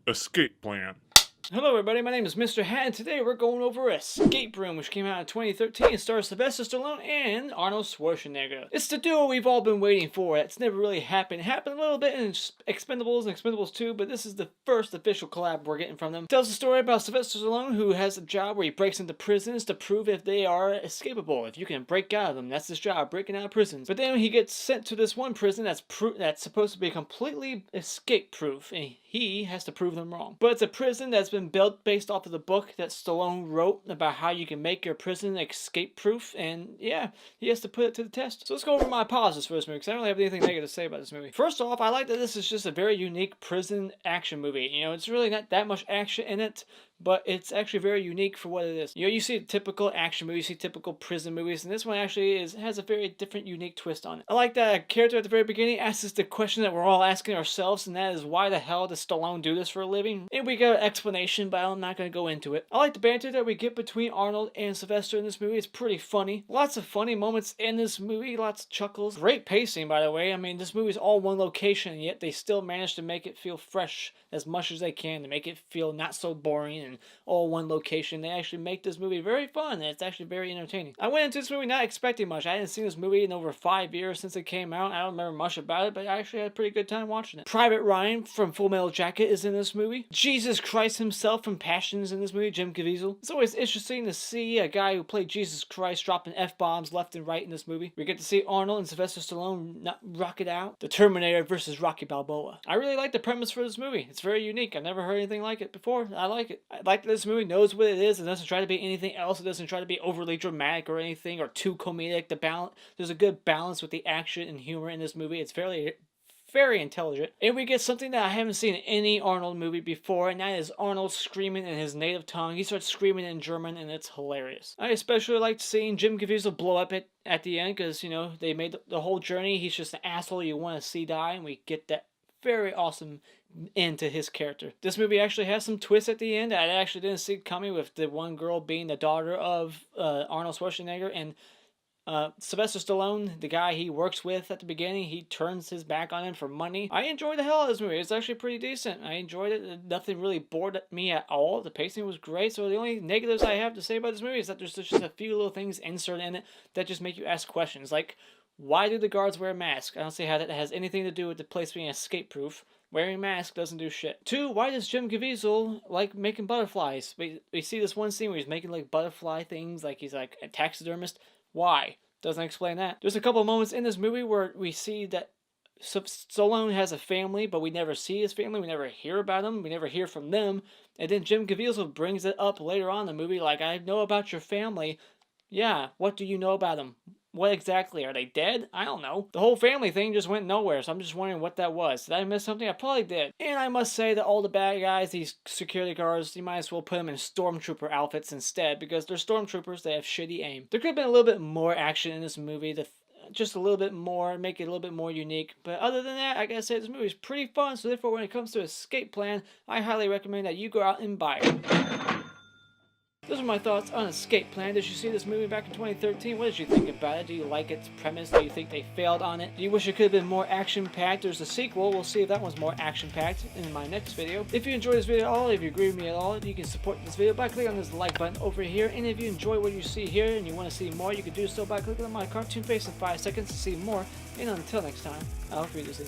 Escape plan. Hello everybody, my name is Mr. Hat, and today we're going over Escape Room, which came out in 2013 and stars Sylvester Stallone and Arnold Schwarzenegger. It's the duo we've all been waiting for. It's never really happened. It happened a little bit in Expendables and Expendables 2, but this is the first official collab we're getting from them. It tells a story about Sylvester Stallone, who has a job where he breaks into prisons to prove if they are escapable, if you can break out of them. That's his job, breaking out of prisons. But then he gets sent to this one prison that's supposed to be completely escape-proof, and he has to prove them wrong. But it's a prison that's been built based off of the book that Stallone wrote about how you can make your prison escape-proof, and yeah, he has to put it to the test. So let's go over my positives for this movie, because I don't really have anything negative to say about this movie. First off, I like that this is just a very unique prison action movie. You know, it's really not that much action in it, but it's actually very unique for what it is. You know, you see typical action movies, you see typical prison movies, and this one actually has a very different, unique twist on it. I like that a character at the very beginning asks us the question that we're all asking ourselves, and that is, why the hell does Stallone do this for a living? And we get an explanation, but I'm not going to go into it. I like the banter that we get between Arnold and Sylvester in this movie. It's pretty funny. Lots of funny moments in this movie, lots of chuckles. Great pacing, by the way. I mean, this movie's all one location, and yet they still manage to make it feel fresh as much as they can, to make it feel not so boring and all one location. They actually make this movie very fun, and it's actually very entertaining. I went into this movie not expecting much. I hadn't seen this movie in over 5 years since it came out. I don't remember much about it, but I actually had a pretty good time watching it. Private Ryan from Full Metal Jacket is in this movie. Jesus Christ himself from Passion is in this movie, Jim Caviezel. It's always interesting to see a guy who played Jesus Christ dropping F-bombs left and right in this movie. We get to see Arnold and Sylvester Stallone rock it out. The Terminator versus Rocky Balboa. I really like the premise for this movie. It's very unique. I've never heard anything like it before. I like it. I like that this movie knows what it is. It doesn't try to be anything else. It doesn't try to be overly dramatic or anything, or too comedic. There's a good balance with the action and humor in this movie. It's very intelligent. And we get something that I haven't seen in any Arnold movie before, and that is Arnold screaming in his native tongue. He starts screaming in German, and it's hilarious. I especially liked seeing Jim Caviezel blow up at the end, because, you know, they made the whole journey. He's just an asshole you want to see die, and we get that very awesome end to his character. This movie actually has some twists at the end I actually didn't see coming, with the one girl being the daughter of Arnold Schwarzenegger, and Sylvester Stallone, the guy he works with at the beginning, he turns his back on him for money. I enjoyed the hell out of this movie. It's actually pretty decent. I enjoyed it. Nothing really bored me at all. The pacing was great. So the only negatives I have to say about this movie is that there's just a few little things inserted in it that just make you ask questions. Like, why do the guards wear masks? I don't see how that has anything to do with the place being escape-proof. Wearing a mask doesn't do shit. 2, why does Jim Caviezel like making butterflies? We see this one scene where he's making like butterfly things, like he's like a taxidermist. Why? Doesn't explain that. There's a couple of moments in this movie where we see that Stallone has a family, but we never see his family. We never hear about them. We never hear from them. And then Jim Caviezel brings it up later on in the movie, like, I know about your family. Yeah, what do you know about them? What exactly? Are they dead? I don't know. The whole family thing just went nowhere, so I'm just wondering what that was. Did I miss something? I probably did. And I must say that all the bad guys, these security guards, you might as well put them in stormtrooper outfits instead, because they're stormtroopers, they have shitty aim. There could have been a little bit more action in this movie, just a little bit more, make it a little bit more unique. But other than that, I gotta say this movie is pretty fun, so therefore when it comes to Escape Plan, I highly recommend that you go out and buy it. Those are my thoughts on Escape Plan. Did you see this movie back in 2013? What did you think about it? Do you like its premise? Do you think they failed on it? Do you wish it could have been more action-packed? There's a sequel. We'll see if that one's more action-packed in my next video. If you enjoyed this video at all, if you agree with me at all, you can support this video by clicking on this like button over here. And if you enjoy what you see here and you want to see more, you can do so by clicking on my cartoon face in 5 seconds to see more. And until next time, I'll free to see.